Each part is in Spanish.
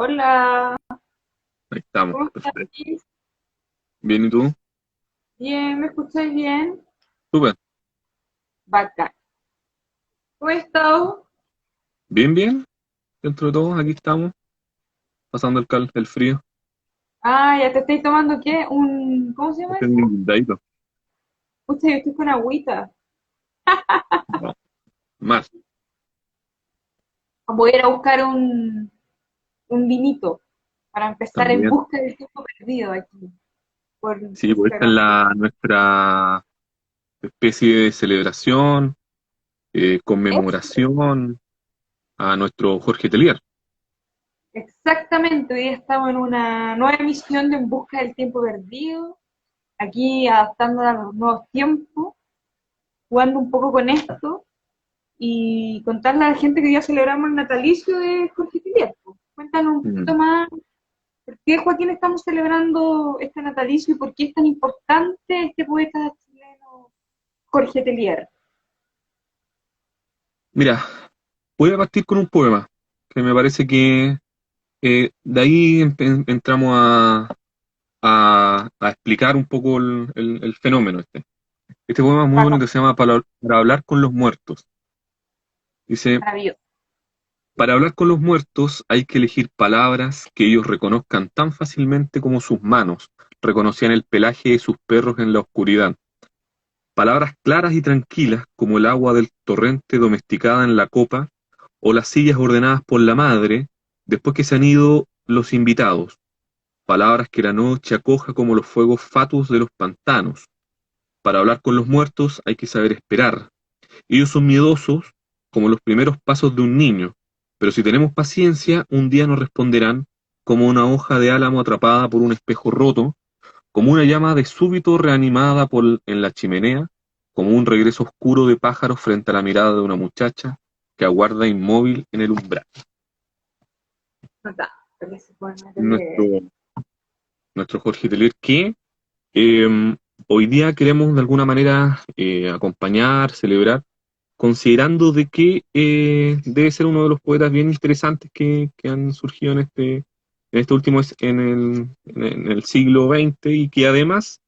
Hola, Ahí estamos, ¿cómo estás? perfecto. Bien, ¿y tú? Bien, ¿me escuchas bien? Súper. Bacán. ¿Cómo estás? Bien, bien. Dentro de todo, aquí estamos, pasando el frío. Ah, ya te estoy tomando, ¿qué? ¿Cómo se llama Este es mi eso? guindadito. Pucha, yo estoy con agüita. No, más, Voy a ir a buscar un vinito para empezar en también. busca del tiempo perdido aquí, por Sí, pues esta es Instagram. nuestra especie de celebración, Eso, conmemoración a nuestro Jorge Telier. exactamente, hoy día estamos en una nueva emisión de En Busca del Tiempo Perdido, aquí adaptándola a los nuevos tiempos, jugando un poco con esto y contarle a la gente que hoy día celebramos el natalicio de Jorge Tilier. Cuéntanos un poquito Mm. más por qué, Joaquín, estamos celebrando este natalicio y por qué es tan importante este poeta chileno Jorge Telier. Mira, voy a partir con un poema que me parece que de ahí entramos a explicar un poco el fenómeno este. Este poema es muy Bacán, bonito, se llama Para hablar con los muertos. Dice, maravilloso. para hablar con los muertos hay que elegir palabras que ellos reconozcan tan fácilmente como sus manos reconocían el pelaje de sus perros en la oscuridad. Palabras claras y tranquilas como el agua del torrente domesticada en la copa o las sillas ordenadas por la madre después que se han ido los invitados. Palabras que la noche acoja como los fuegos fatuos de los pantanos. Para hablar con los muertos hay que saber esperar. Ellos son miedosos como los primeros pasos de un niño, pero si tenemos paciencia, un día nos responderán como una hoja de álamo atrapada por un espejo roto, como una llama de súbito reanimada en la chimenea, como un regreso oscuro de pájaros frente a la mirada de una muchacha que aguarda inmóvil en el umbral. Nota, porque se pone a leer. Nuestro, nuestro Jorge Teler que eh, hoy día queremos de alguna manera acompañar, celebrar considerando de que debe ser uno de los poetas bien interesantes que han surgido en este último, en el siglo XX y que además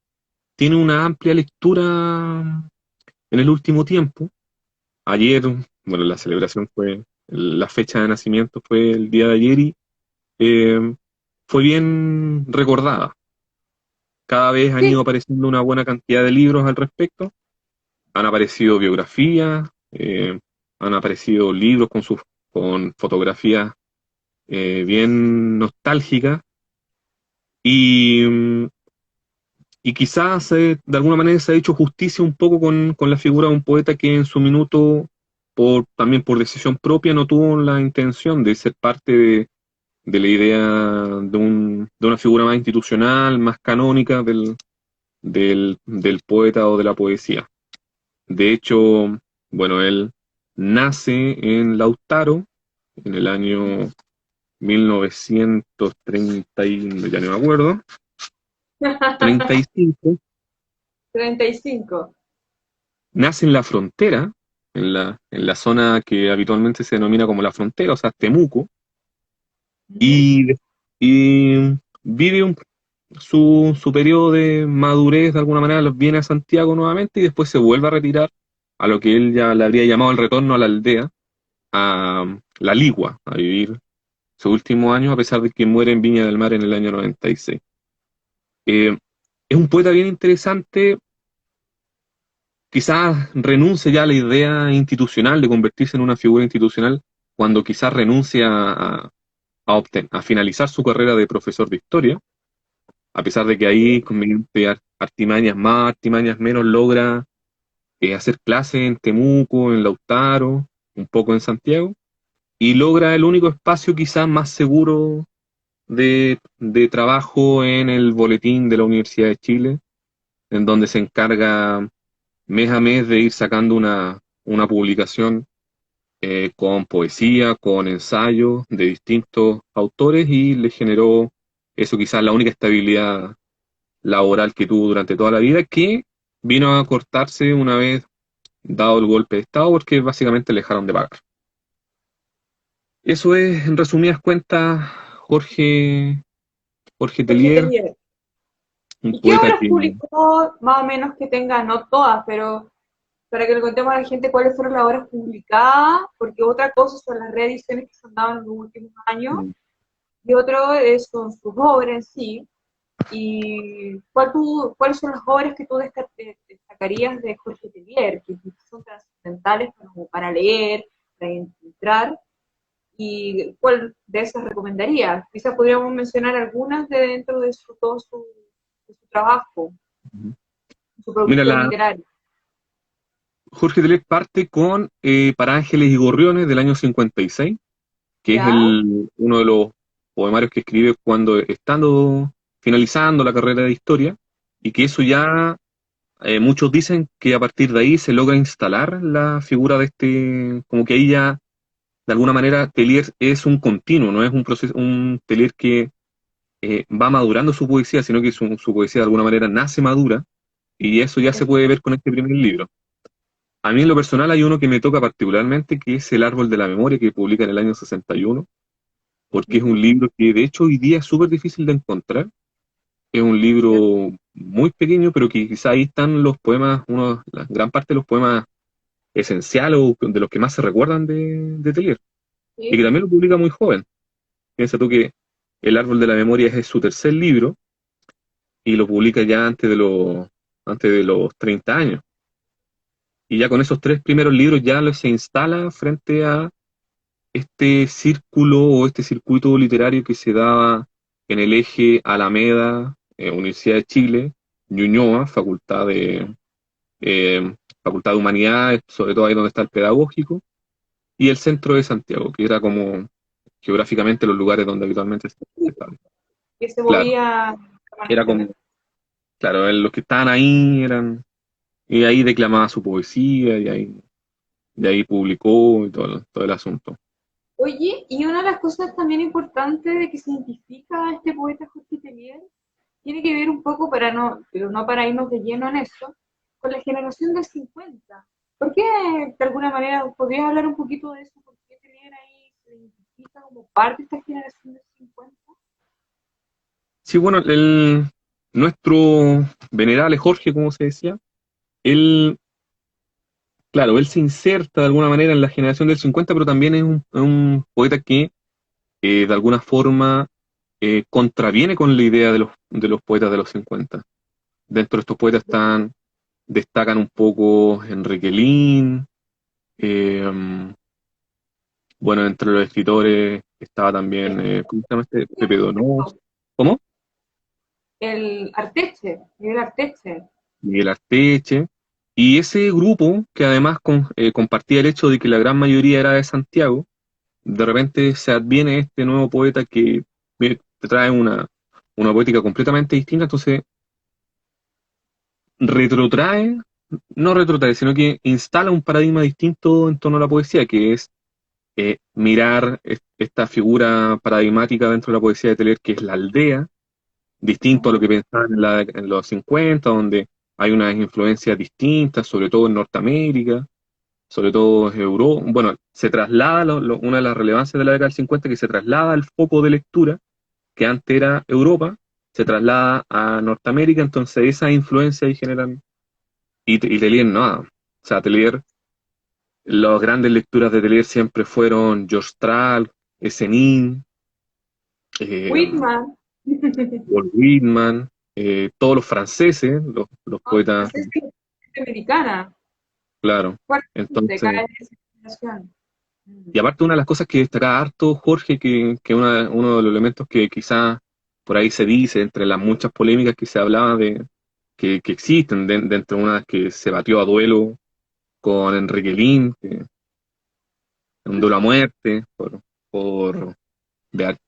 tiene una amplia lectura en el último tiempo. Ayer, bueno, la celebración fue, la fecha de nacimiento fue el día de ayer y eh, fue bien recordada. Cada vez han ido Sí, apareciendo una buena cantidad de libros al respecto, han aparecido biografías, han aparecido libros con fotografías bien nostálgicas y, y quizás de alguna manera se ha hecho justicia un poco con la figura de un poeta que en su minuto, también por decisión propia, no tuvo la intención de ser parte de la idea de una figura más institucional, más canónica del poeta o de la poesía. De hecho, bueno, él nace en Lautaro en el año 1930, ya no me acuerdo, 35. 35. Nace en la frontera, en la zona que habitualmente se denomina como la frontera, o sea, Temuco, ¿Mm? y, y vive su periodo de madurez, de alguna manera, viene a Santiago nuevamente y después se vuelve a retirar a lo que él ya le habría llamado el retorno a la aldea, a La Ligua, a vivir sus últimos años, a pesar de que muere en Viña del Mar en el año 96. Eh, es un poeta bien interesante, quizás renuncie ya a la idea institucional de convertirse en una figura institucional, cuando quizás renuncie a finalizar su carrera de profesor de historia, a pesar de que ahí, ¿Sí? con mediante artimañas más, artimañas menos, logra hacer clases en Temuco, en Lautaro, un poco en Santiago, y logra el único espacio quizás más seguro de trabajo en el boletín de la Universidad de Chile, en donde se encarga mes a mes de ir sacando una publicación con poesía, con ensayos de distintos autores y le generó eso quizás la única estabilidad laboral que tuvo durante toda la vida, que vino a cortarse una vez dado el golpe de Estado porque básicamente le dejaron de pagar. Eso es, en resumidas cuentas, Jorge Jorge Tellier, Tellier. un ¿Y qué poeta obras que, publicó, más o menos que tenga, no todas, pero para que le contemos a la gente cuáles fueron las obras publicadas? Porque otra cosa son las reediciones que se han dado en los últimos años, y otro son sus obras en sí. ¿Y cuáles son las obras que tú destacarías de Jorge Tellier, que son trascendentales para leer, para entrar? ¿Y cuál de esas recomendarías? Quizás podríamos mencionar algunas de dentro de de su trabajo, su mira, producción literaria. Jorge Tellier parte con Para Ángeles y Gorriones del año 56, que es ¿Ya? uno de los poemarios que escribe cuando estando finalizando la carrera de historia, y que eso ya, muchos dicen que a partir de ahí se logra instalar la figura de como que ahí ya, de alguna manera, Tellier es un continuo, no es un proceso, un Tellier que va madurando su poesía, sino que su poesía de alguna manera nace madura, y eso ya se puede ver con este primer libro. A mí en lo personal hay uno que me toca particularmente, que es El Árbol de la Memoria, que publica en el año 61, porque es un libro que de hecho hoy día es súper difícil de encontrar. Es un libro muy pequeño, pero que quizá ahí están los poemas, la gran parte de los poemas esenciales o de los que más se recuerdan de Tellier, y que Sí. también lo publica muy joven. Piensa tú que El Árbol de la Memoria es su tercer libro y lo publica ya antes de los 30 años. Y ya con esos tres primeros libros ya se instala frente a este círculo o este circuito literario que se daba en el eje Alameda, Universidad de Chile, Ñuñoa, Facultad de Humanidades, sobre todo ahí donde está el pedagógico, y el centro de Santiago, que era como geográficamente los lugares donde habitualmente se establece. Que se Claro, movía era como, permanentemente. claro, los que estaban ahí y ahí declamaba su poesía, y ahí publicó y todo el asunto. Oye, y una de las cosas también importantes de que se identifica a este poeta Jorge Tellier tiene que ver un poco, pero no para irnos de lleno en eso, con la generación del 50. ¿Por qué, de alguna manera, podrías hablar un poquito de eso? ¿Por qué Tellier ahí se identifica como parte de esta generación del 50? Sí, bueno, nuestro venerable Jorge, como se decía, él, claro, él se inserta de alguna manera en la generación del 50, pero también es un poeta que de alguna forma contraviene con la idea de los poetas de los 50. Dentro de estos poetas destacan un poco Enrique Lin, eh, bueno, entre los escritores estaba también, ¿cómo se llama este? Pepe Donoso. ¿Cómo? El Arteche, Miguel Arteche. Miguel Arteche, y ese grupo, que además compartía el hecho de que la gran mayoría era de Santiago, de repente se adviene este nuevo poeta que te trae una poética completamente distinta, entonces retrotrae, no retrotrae, sino que instala un paradigma distinto en torno a la poesía, que es mirar esta figura paradigmática dentro de la poesía de Teler, que es la aldea, distinto a lo que pensaban en los 50, donde hay unas influencias distintas, sobre todo en Norteamérica, sobre todo en Europa. Bueno, se traslada, una de las relevancias de la década del 50, que se traslada el foco de lectura, que antes era Europa, se traslada a Norteamérica, entonces esas influencias ahí generan, y Telier nada. O sea, Telier, las grandes lecturas de Telier siempre fueron George Tral, Esenín, eh, Whitman. Walt Whitman, todos los franceses, los poetas, Es americana. claro. Fuerte, Entonces, cae en esa generación. y aparte una de las cosas que destacaba harto Jorge, que uno de los elementos que quizás por ahí se dice, entre las muchas polémicas que se hablaba que existen, dentro de una que se batió a duelo con Enrique Lin, un duelo a muerte por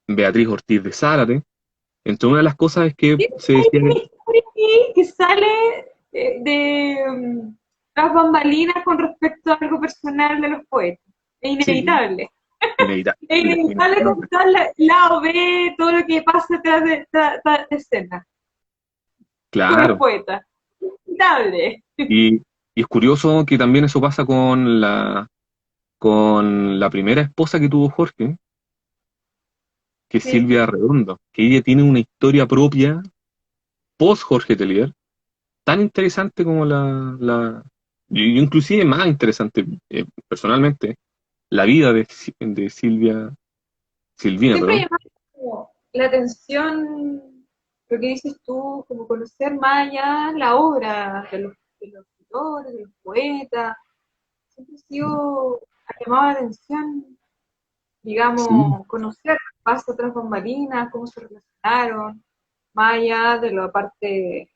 Beatriz Ortiz de Zárate. Entre una de las cosas es que Sí, se hay decía una historia aquí que sale de las bambalinas con respecto a algo personal de los poetas. Es sí, inevitable. Es inevitable, inevitable inevitable. contar la O B, todo lo que pasa detrás de escena con los Claro. poetas. Inevitable. Y, y es curioso que también eso pasa con la primera esposa que tuvo Jorge, que es Sí, Silvia Redondo, que ella tiene una historia propia post Jorge Telier, tan interesante como y inclusive más interesante, personalmente, la vida de Silvina, siempre perdón. llama como la atención lo que dices tú, como conocer más allá la obra de los escritores, de los poetas. Siempre ha sido, ha llamado la atención, Sí, digamos, conocer qué pasa tras bambalinas, cómo se relacionaron, más allá de lo aparte,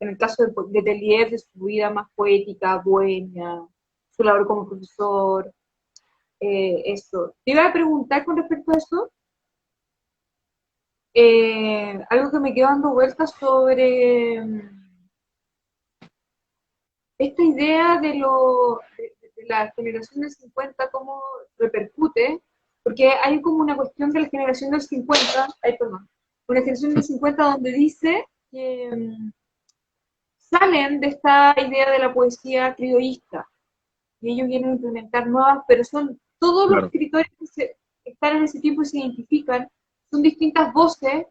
en el caso de Tellier, de su vida más poética, bohemia, su labor como profesor, eso. Te iba a preguntar con respecto a eso, algo que me quedó dando vueltas sobre esta idea de la generación del 50, cómo repercute, porque hay como una cuestión de la generación del 50, ay, perdón, una generación del 50 donde dice que salen de esta idea de la poesía criollista, y ellos quieren implementar nuevas, pero son todos los claro. escritores que están en ese tiempo y se identifican, son distintas voces,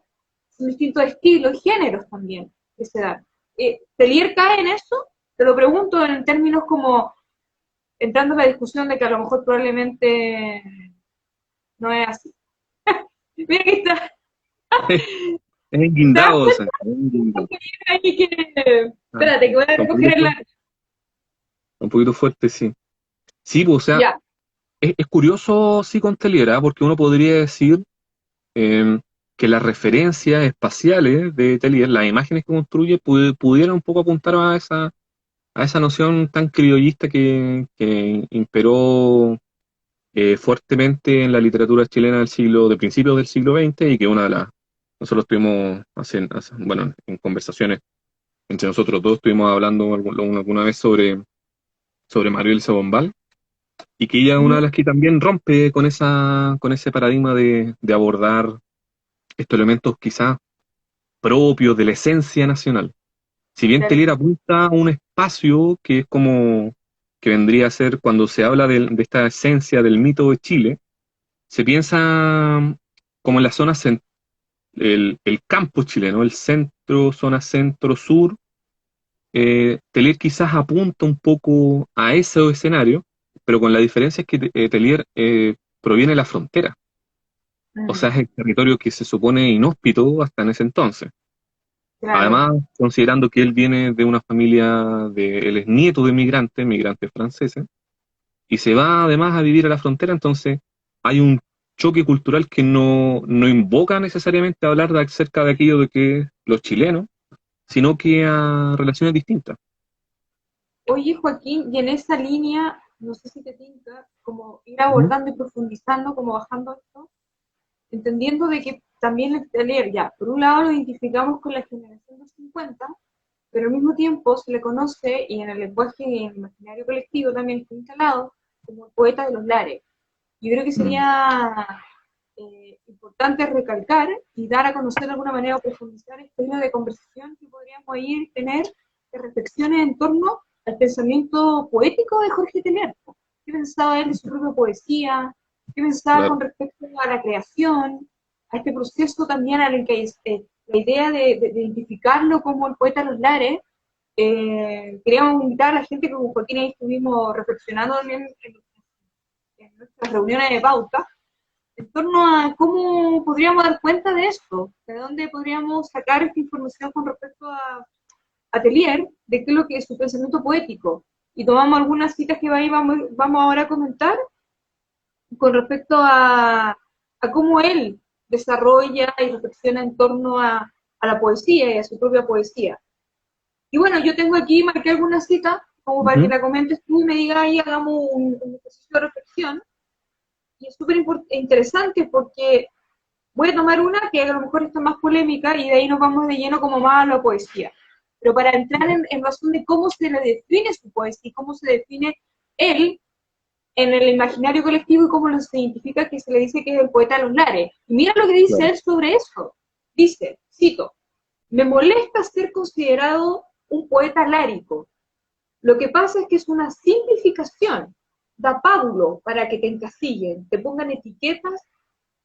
son distintos estilos y géneros también que se dan. ¿Telier cae en eso? Te lo pregunto en términos como entrando en la discusión de que a lo mejor probablemente no es así. Mira que está, Es ¿te das guindado, cuenta Santi, es guindado. ahí que, Ah, espérate, que voy a está recoger el arte? un poquito fuerte, sí. Sí, pues, o sea, Ya, es curioso, sí, con Teliera, porque uno podría decir eh, que las referencias espaciales de Telier, las imágenes que construye, pudieran un poco apuntar a esa noción tan criollista que imperó fuertemente en la literatura chilena de principios del siglo XX y que una de las, nosotros estuvimos bueno, en conversaciones entre nosotros dos, estuvimos hablando alguna vez sobre Mariel Bombal, y que ella es una de ujú, las que también rompe con ese paradigma de abordar estos elementos quizás propios de la esencia nacional. Si bien claro, Telier apunta a un espacio que es como que vendría a ser cuando se habla de esta esencia del mito de Chile, se piensa como en la zona, el campo chileno, el centro, zona centro-sur. Telier quizás apunta un poco a ese escenario, pero con la diferencia es que Telier proviene de la frontera, o sea, mm, es el territorio que se supone inhóspito hasta en ese entonces. claro. Además, considerando que él viene de una familia él es nieto de migrantes franceses, y se va además a vivir a la frontera, entonces hay un choque cultural que no invoca necesariamente a hablar acerca de aquello de que los chilenos, sino que a relaciones distintas. Oye, Joaquín, y en esa línea, no sé si te tinca, como ir Ujú. abordando y profundizando, como bajando esto, entendiendo de que también el taller, ya, por un lado lo identificamos con la generación de 50, pero al mismo tiempo se le conoce, y en el lenguaje y en el imaginario colectivo también está instalado, como el poeta de los lares. Yo creo que Mm, sería importante recalcar y dar a conocer de alguna manera o profundizar esta línea de conversación que podríamos ir tener de reflexiones en torno al pensamiento poético de Jorge Teilhard. ¿Qué pensaba él de su propia poesía? ¿Qué pensaba claro, con respecto a la creación? A este proceso también al que la idea de identificarlo como el poeta de los lares. Queríamos invitar a la gente que con Joaquín ahí estuvimos reflexionando también en nuestras reuniones de pauta, en torno a cómo podríamos dar cuenta de esto, de dónde podríamos sacar esta información con respecto a Telier, de qué es lo que es su pensamiento poético. Y tomamos algunas citas que vamos ahora a comentar con respecto a cómo él desarrolla y reflexiona en torno a la poesía y a su propia poesía. Y bueno, yo tengo aquí, marqué algunas citas como para que ujú, la comentes tú y me digas ahí, hagamos un ejercicio de reflexión. Y es súper interesante porque voy a tomar una que a lo mejor está más polémica y de ahí nos vamos de lleno como más a la poesía. Pero para entrar en razón de cómo se le define su poesía y cómo se define él en el imaginario colectivo y cómo se identifica que se le dice que es el poeta de los lares. Y mira lo que dice claro, él sobre eso. Dice, cito, me molesta ser considerado un poeta lárico. Lo que pasa es que es una simplificación. Da pábulo para que te encasillen, te pongan etiquetas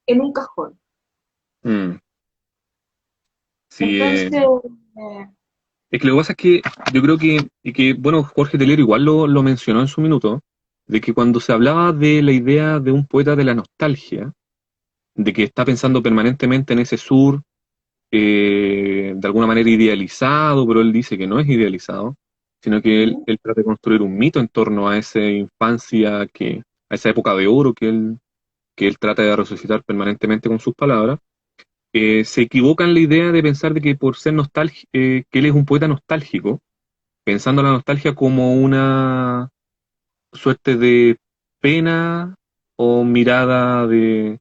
en un cajón. Mm, sí, Entonces, es que lo que pasa es que yo creo que bueno, Jorge Telero igual lo mencionó en su minuto, de que cuando se hablaba de la idea de un poeta de la nostalgia, de que está pensando permanentemente en ese sur, de alguna manera idealizado, pero él dice que no es idealizado, sino que él trata de construir un mito en torno a esa infancia, a esa época de oro que él trata de resucitar permanentemente con sus palabras. Se equivoca en la idea de pensar de que por ser nostálgico, que él es un poeta nostálgico, pensando la nostalgia como una suerte de pena o mirada de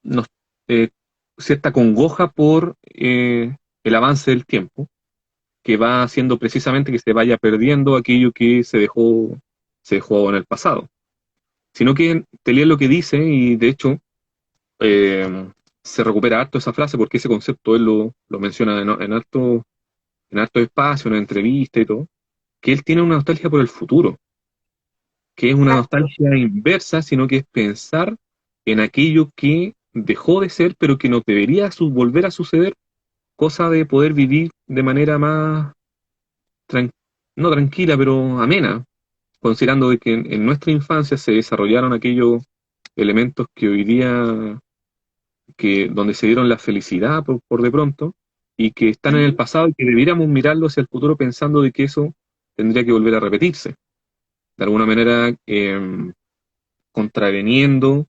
nos- eh, cierta congoja por el avance del tiempo, que va haciendo precisamente que se vaya perdiendo aquello que se dejó en el pasado. Sino que te lees lo que dice y de hecho eh, se recupera harto esa frase porque ese concepto él lo menciona en harto espacio, en una entrevista y todo, que él tiene una nostalgia por el futuro, que es una exacto. nostalgia inversa, sino que es pensar en aquello que dejó de ser, pero que nos debería volver a suceder, cosa de poder vivir de manera más, tran- no tranquila, pero amena, considerando de que en nuestra infancia se desarrollaron aquellos elementos que hoy día, donde se dieron la felicidad por de pronto, y que están en el Ujú. pasado y que debiéramos mirarlo hacia el futuro pensando de que eso tendría que volver a repetirse. De alguna manera, contraveniendo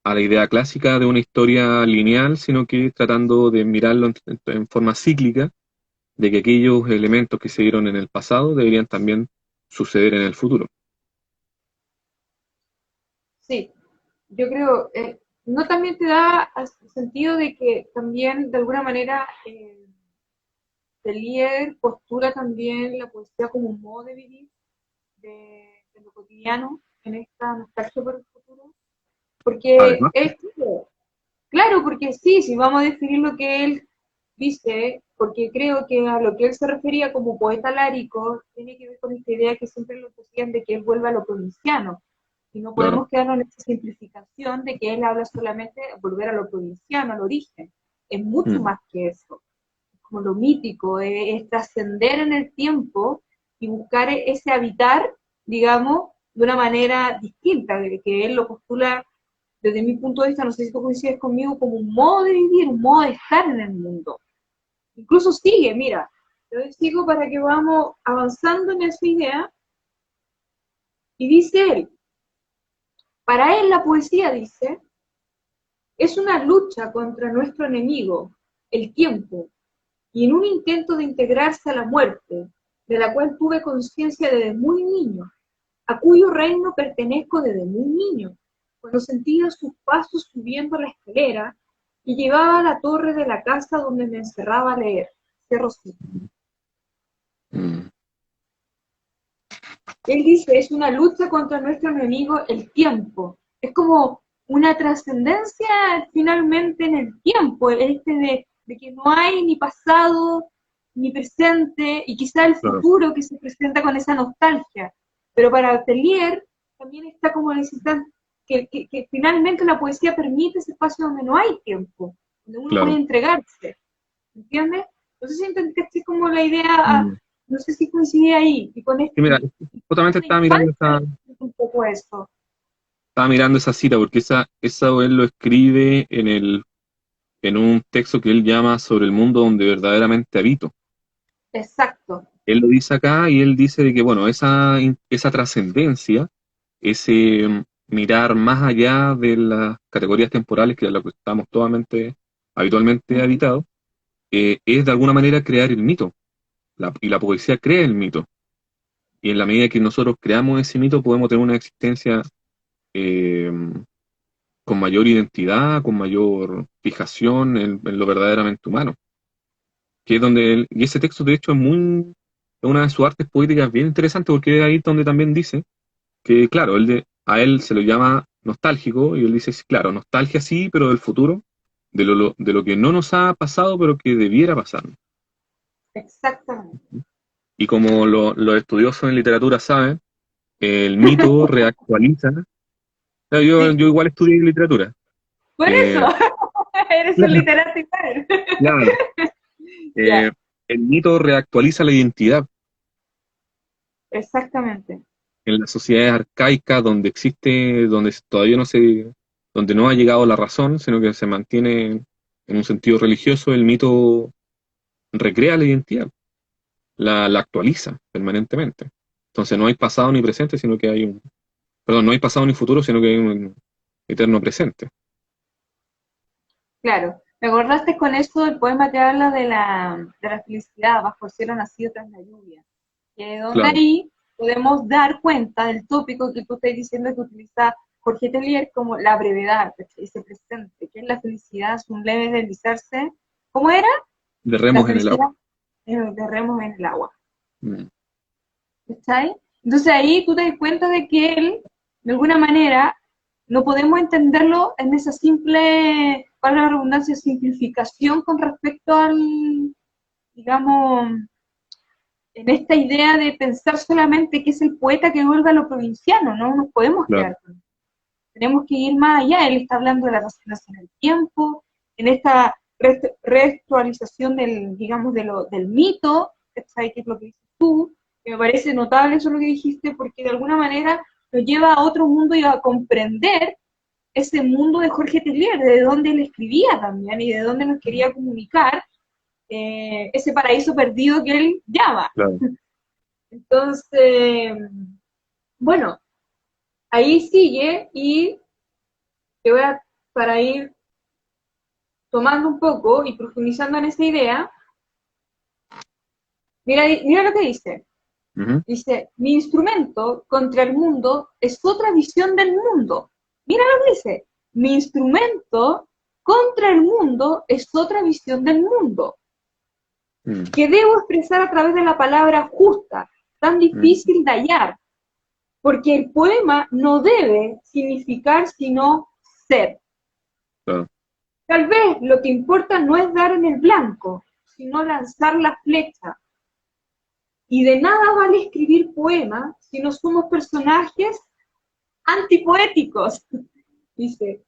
a la idea clásica de una historia lineal, sino que tratando de mirarlo en forma cíclica, de que aquellos elementos que se dieron en el pasado deberían también suceder en el futuro. Sí, yo creo, no también te da sentido de que también de alguna manera Delier postula también la poesía como un modo de vivir de lo cotidiano en esta nostalgia por el futuro, porque Además, él, claro, porque sí, si vamos a definir lo que él dice, porque creo que a lo que él se refería como poeta lárico tiene que ver con esta idea que siempre lo decían de que él vuelve a lo provinciano, y no claro. podemos quedarnos en esa simplificación de que él habla solamente de volver a lo provinciano, al origen. Es mucho Mm, más que eso, como lo mítico, es trascender en el tiempo y buscar ese habitar, digamos, de una manera distinta, de que él lo postula desde mi punto de vista, no sé si tú coincides conmigo, como un modo de vivir, un modo de estar en el mundo. Incluso sigue, mira, yo sigo para que vamos avanzando en esa idea, y dice él, para él la poesía, dice, es una lucha contra nuestro enemigo, el tiempo, y en un intento de integrarse a la muerte, de la cual tuve conciencia desde muy niño, a cuyo reino pertenezco desde muy niño, cuando sentía sus pasos subiendo la escalera y llegaba a la torre de la casa donde me encerraba a leer. Cierro cita. mm, Él dice, es una lucha contra nuestro enemigo, el tiempo. Es como una trascendencia finalmente en el tiempo, de que no hay ni pasado ni presente, y quizá el claro. futuro que se presenta con esa nostalgia. Pero para Atelier también está como necesitan que finalmente la poesía permite ese espacio donde no hay tiempo, donde uno puede Claro. entregarse, ¿entiendes? No sé si entendiste como la idea, Mm. no sé si coincide ahí, y con Y mira, justamente la infancia es un poco eso. estaba mirando esa cita porque esa él lo escribe en un texto que él llama Sobre el mundo donde verdaderamente habito. Exacto. Él lo dice acá y él dice de que, bueno, esa trascendencia, ese mirar más allá de las categorías temporales que a lo que estamos habitualmente Ujú. habitados, es de alguna manera crear el mito. Y la poesía crea el mito. Y en la medida que nosotros creamos ese mito, podemos tener una existencia eh, con mayor identidad, con mayor fijación en lo verdaderamente humano. Que es donde y ese texto, de hecho, es una de sus artes poéticas bien interesante porque es ahí donde también dice que, claro, a él se lo llama nostálgico y él dice, sí, claro, nostalgia sí, pero del futuro, de lo que no nos ha pasado, pero que debiera pasar. Exactamente. Y como los estudiosos en literatura saben, el mito reactualiza. Claro, yo Sí, igual estudié literatura. por eso. Eh, Eres un literato igual. Claro. Ya, El mito reactualiza la identidad. exactamente. En las sociedades arcaicas donde existe, todavía donde no ha llegado la razón, sino que se mantiene en un sentido religioso, el mito recrea la identidad, la actualiza permanentemente. Entonces no hay pasado ni presente, sino que no hay pasado ni futuro, sino que hay un eterno presente. Claro. Me acordaste con eso del poema que habla de la felicidad bajo el cielo nacido tras la lluvia. Que donde Claro, ahí podemos dar cuenta del tópico que tú estás diciendo que utiliza Jorge Tellier como la brevedad, ese presente, que es la felicidad, es un leve deslizarse. ¿Cómo era? de La remos en el agua. felicidad de remos en el agua. Mm, ¿Cachai? Entonces ahí tú te das cuenta de que él, de alguna manera, no podemos entenderlo en esa simple, para la redundancia, simplificación con respecto al, digamos, en esta idea de pensar solamente que es el poeta que vuelve a lo provinciano, no nos podemos claro, quedar con eso. Tenemos que ir más allá, él está hablando de la resignación del tiempo, en esta reactualización del, digamos, del mito, ¿sabes qué es lo que dices tú? Que me parece notable eso lo que dijiste, porque de alguna manera nos lleva a otro mundo y a comprender ese mundo de Jorge Tellier, de dónde él escribía también y de dónde nos quería comunicar ese paraíso perdido que él llama. claro. Entonces, bueno, ahí sigue y te voy a, para ir tomando un poco y profundizando en esa idea, mira lo que dice. Ujú. Dice, mi instrumento contra el mundo es otra visión del mundo. Mira lo que dice, mi instrumento contra el mundo es otra visión del mundo, Mm, que debo expresar a través de la palabra justa, tan mm, difícil de hallar, porque el poema no debe significar sino ser. claro. Tal vez lo que importa no es dar en el blanco, sino lanzar la flecha. Y de nada vale escribir poemas si no somos personajes antipoéticos. Dice,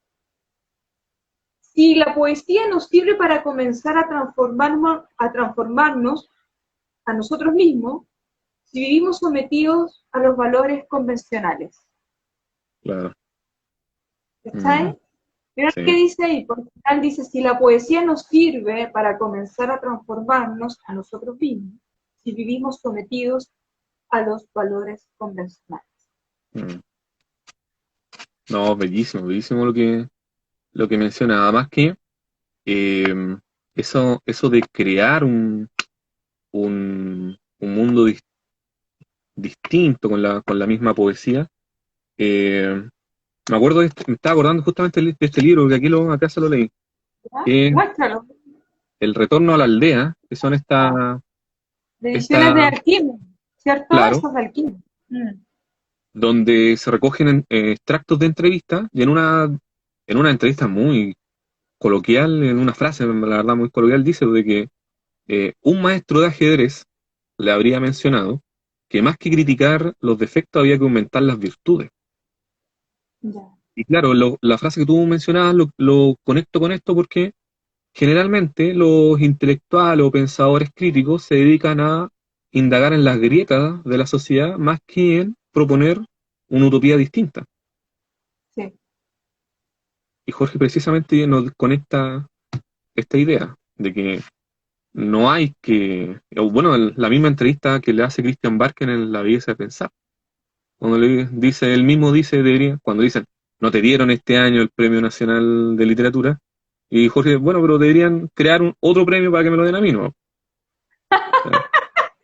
si la poesía nos sirve para comenzar a transformarnos a nosotros mismos, si vivimos sometidos a los valores convencionales. Claro. Mm, ¿Está? Mira lo que sí. dice ahí, porque tal dice, si la poesía nos sirve para comenzar a transformarnos a nosotros mismos, si vivimos sometidos a los valores convencionales. Mm. No, bellísimo, bellísimo lo que menciona. Además que eh, eso de crear un mundo distinto con la misma poesía. Me acuerdo me estaba acordando justamente de este libro, que acá se lo leí, ¿Ya? que es Muéstralo. El retorno a la aldea, que son Ah, de ediciones de esta, Alquimia, ¿cierto? claro, Eso es de Alquimia. Mm, donde se recogen extractos de entrevistas, y en una entrevista muy coloquial, en una frase, la verdad, muy coloquial, dice de que un maestro de ajedrez le habría mencionado que más que criticar los defectos había que aumentar las virtudes. ya. Y claro, la frase que tú mencionabas lo conecto con esto porque generalmente los intelectuales o pensadores críticos se dedican a indagar en las grietas de la sociedad más que en proponer una utopía distinta. Sí. Y Jorge precisamente nos conecta esta idea de que no hay que, o bueno, la misma entrevista que le hace Christian Barker en La belleza de pensar, cuando le dice, él mismo dice, cuando dicen, no te dieron este año el Premio Nacional de Literatura, y Jorge, bueno, pero deberían crear otro premio para que me lo den a mí, ¿no?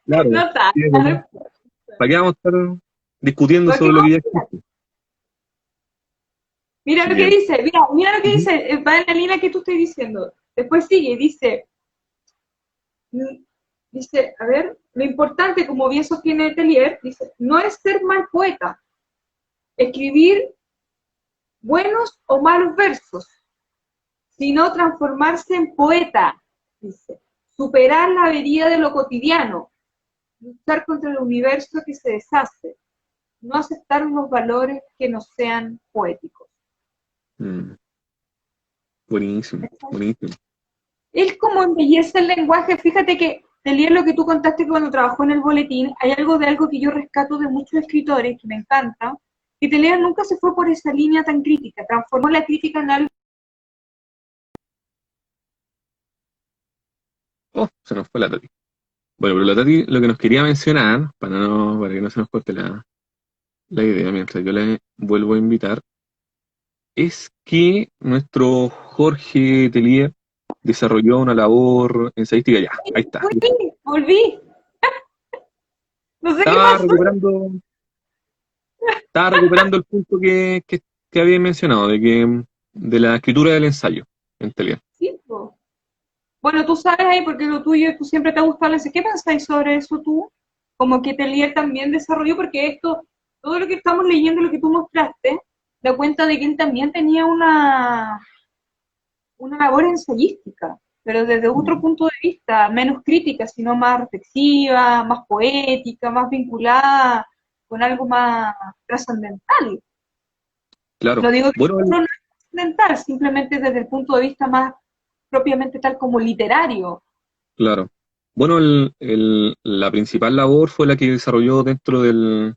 Claro, No está. sí, es verdad. ¿Para qué vamos a estar discutiendo ¿Por qué sobre lo no? que ya existe? Mira Así lo que que, dice, mira lo que ujú, dice, va en la línea que tú estás diciendo. Después sigue, dice, dice, a ver, lo importante, como bien sostiene Tellier, dice, no es ser mal poeta, escribir buenos o malos versos, sino transformarse en poeta, dice, superar la avería de lo cotidiano, luchar contra el universo que se deshace, no aceptar unos valores que no sean poéticos. mm, Buenísimo, buenísimo. Él como embellece el lenguaje, fíjate que de leer lo que tú contaste cuando trabajó en el boletín, hay algo de algo que yo rescato de muchos escritores, que me encanta, que Teilhard nunca se fue por esa línea tan crítica, transformó la crítica en algo. Oh, se nos fue la Tati. Bueno, pero la Tati lo que nos quería mencionar, para que no se nos corte la idea, mientras yo le vuelvo a invitar, es que nuestro Jorge Telier desarrolló una labor ensayística ya, ahí está. Volví, no sé qué Estaba pasó. recuperando, estaba recuperando el punto que había mencionado, de la escritura del ensayo en Telier. Sí, po. Bueno, tú sabes ahí, porque lo tuyo, tú siempre te ha gustado, ¿qué pensáis sobre eso tú? Como que Telier también desarrolló, porque esto, todo lo que estamos leyendo, lo que tú mostraste, da cuenta de que él también tenía una labor ensayística, pero desde otro punto de vista, menos crítica, sino más reflexiva, más poética, más vinculada con algo más trascendental. Claro. No digo que Bueno, el otro no es trascendental, simplemente desde el punto de vista más propiamente tal como literario. claro. Bueno, la principal labor fue la que desarrolló dentro del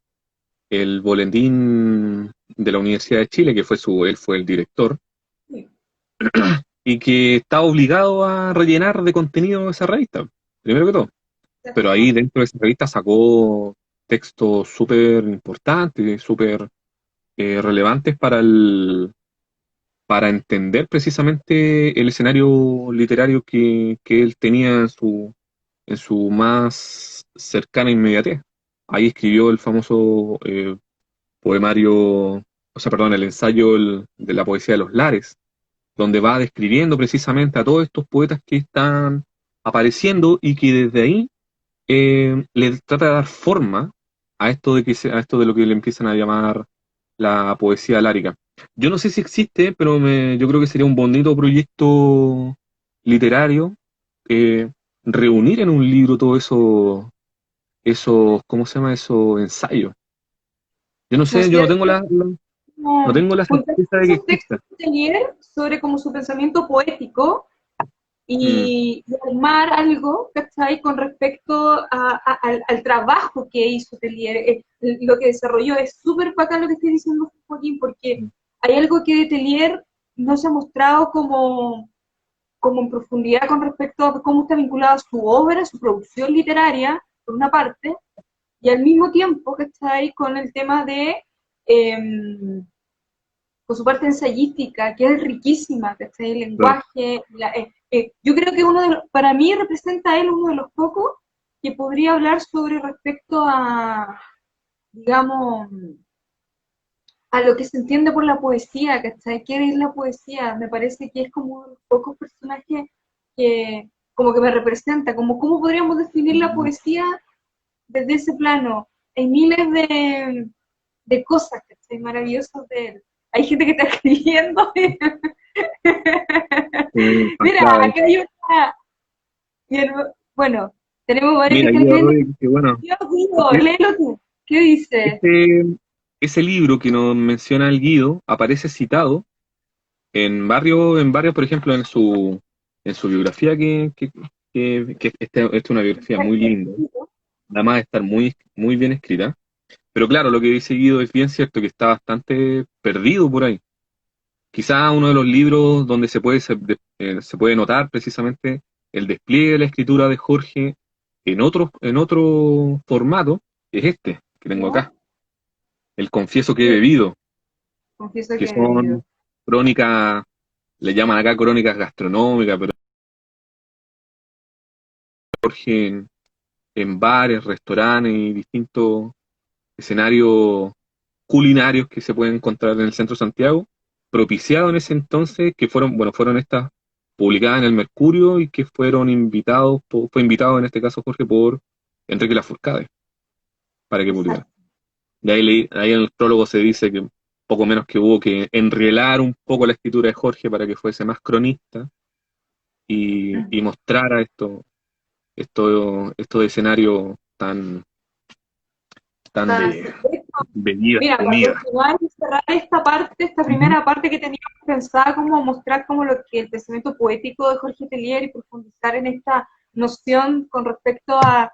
el boletín de la Universidad de Chile, que él fue el director, Sí, y que está obligado a rellenar de contenido esa revista, primero que todo. Pero ahí ¿cierto? dentro de esa revista sacó textos súper importantes, súper relevantes para entender precisamente el escenario literario que él tenía en su más cercana inmediatez. Ahí escribió el famoso poemario, o sea, perdón, el ensayo de la poesía de los lares, donde va describiendo precisamente a todos estos poetas que están apareciendo y que desde ahí le trata de dar forma a esto a esto de lo que le empiezan a llamar la poesía lárica. Yo no sé si existe, pero yo creo que sería un bonito proyecto literario eh, reunir en un libro todo eso, ¿cómo se llama eso? Ensayos. Yo no ¿No es sé, yo no tengo cierto? no tengo la Porque certeza de es que un texto exista. de Tenier sobre como su pensamiento poético Mm, y armar algo, ¿cachai? Con respecto al trabajo que hizo Telier, lo que desarrolló. Es súper bacán lo que estoy diciendo, Joaquín, porque mm, hay algo que de Telier no se ha mostrado como en profundidad con respecto a cómo está vinculada su obra, su producción literaria, por una parte, y al mismo tiempo, ¿cachai? Con el tema de... con su parte ensayística, que es riquísima, ¿cachai? El claro. lenguaje, yo creo que para mí representa a él uno de los pocos que podría hablar sobre respecto a, digamos, a lo que se entiende por la poesía, ¿cachai? ¿Qué es la poesía? Me parece que es como uno de los pocos personajes que como que me representa, como cómo podríamos definir la Mm, poesía desde ese plano. Hay miles de cosas, ¿cachai? Maravillosas de él. Hay gente que está escribiendo. Mira, Pancada ahí. acá hay una. Bueno, tenemos varios que Mira, están Guido escribiendo. Rodríguez, que bueno, Dios mío, ese, léelo tú. ¿Qué dice? ese, ese libro que nos menciona el Guido aparece citado en varios, por ejemplo, en su biografía, que esta es una biografía muy linda, además de estar muy bien escrita. Pero claro, lo que dice Guido es bien cierto, que está bastante perdido por ahí. Quizá uno de los libros donde se puede notar precisamente el despliegue de la escritura de Jorge en otro formato es este que tengo ¿Ya? acá, El confieso que he bebido, Confieso que que he bebido. son crónicas, le llaman acá crónicas gastronómicas, pero Jorge en bares, restaurantes y distintos escenarios culinarios que se pueden encontrar en el centro de Santiago, propiciado en ese entonces, que fueron estas publicadas en el Mercurio y que fueron fue invitado en este caso Jorge por Enrique Lafourcade para que publicara. Exacto. Y ahí en el prólogo se dice que poco menos que hubo que enrielar un poco la escritura de Jorge para que fuese más cronista y mostrara esto de escenario tan Tan de... bebidas, Mira, para comidas. continuar y cerrar esta parte, esta Ujú. primera parte que teníamos pensada como mostrar como lo que el pensamiento poético de Jorge Telier y profundizar en esta noción con respecto a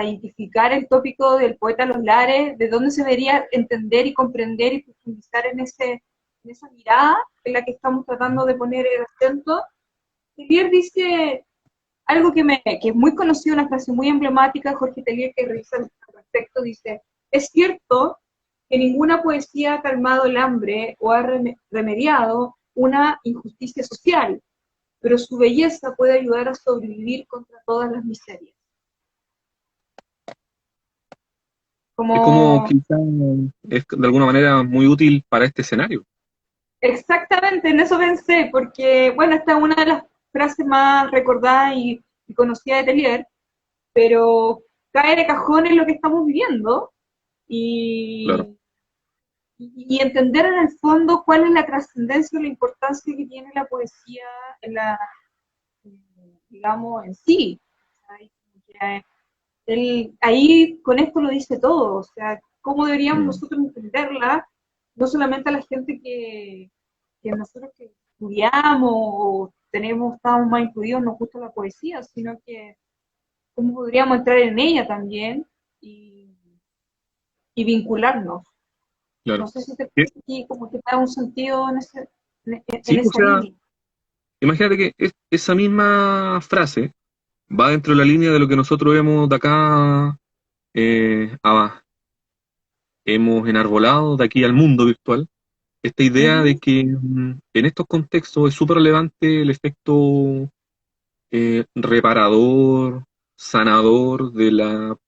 identificar el tópico del poeta Los Lares, de dónde se debería entender y comprender y profundizar en esa mirada en la que estamos tratando de poner el acento. Telier dice algo que es muy conocido, una frase muy emblemática de Jorge Telier que revisa al respecto, dice, es cierto que ninguna poesía ha calmado el hambre o ha remediado una injusticia social, pero su belleza puede ayudar a sobrevivir contra todas las miserias. Es como Como quizá es de alguna manera muy útil para este escenario. exactamente en eso pensé, porque bueno, esta es una de las frases más recordadas y conocidas de Telier, pero cae de cajón en lo que estamos viviendo Claro. y, y entender en el fondo cuál es la trascendencia o la importancia que tiene la poesía en la, digamos, en sí. Él, ahí con esto lo dice todo, o sea, cómo deberíamos Mm, nosotros entenderla, no solamente a la gente que nosotros que estudiamos o tenemos, estamos más incluidos, nos gusta la poesía, sino que cómo podríamos entrar en ella también y, y vincularnos. No claro. sé si te Sí, parece aquí como que da un sentido en sí, o esa sea, línea. imagínate que esa misma frase va dentro de la línea de lo que nosotros vemos de acá, hemos enarbolado de aquí al mundo virtual, esta idea de Ujú. que en estos contextos es súper relevante el efecto reparador, sanador del arte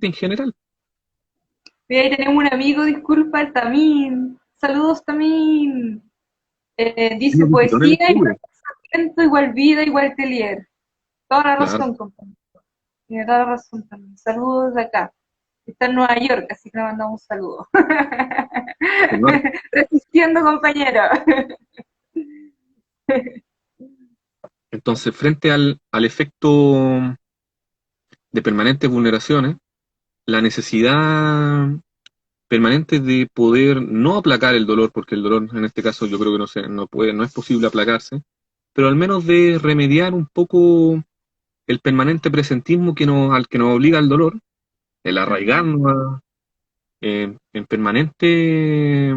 en general. Y ahí tenemos un amigo, disculpa, el Tamín. Saludos, Tamín. Sí, Dice nos visitó en el poesía igual estudio. pensamiento, igual vida, igual Telier. Toda la Claro. razón, compañero. Tiene toda la razón también. Saludos de acá. Está en Nueva York, así que le mandamos un saludo. Claro. Resistiendo, compañero. Entonces, frente al efecto de permanentes vulneraciones, la necesidad permanente de poder no aplacar el dolor, porque el dolor en este caso yo creo que no puede, no es posible aplacarse, pero al menos de remediar un poco el permanente presentismo al que nos obliga el dolor, el Ujú. arraigarnos en permanente,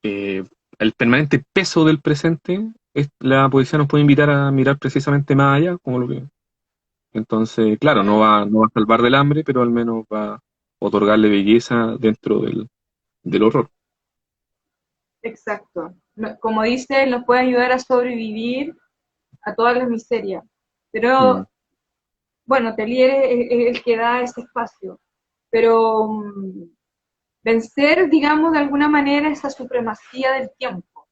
el permanente peso del presente, la poesía nos puede invitar a mirar precisamente más allá, como lo que entonces, claro, no va a salvar del hambre, pero al menos va a otorgarle belleza dentro del horror. Exacto. Como dice, nos puede ayudar a sobrevivir a todas las miserias. Mm, Pero, bueno, Telier es el que da ese espacio. Pero vencer, digamos, de alguna manera esa supremacía del tiempo.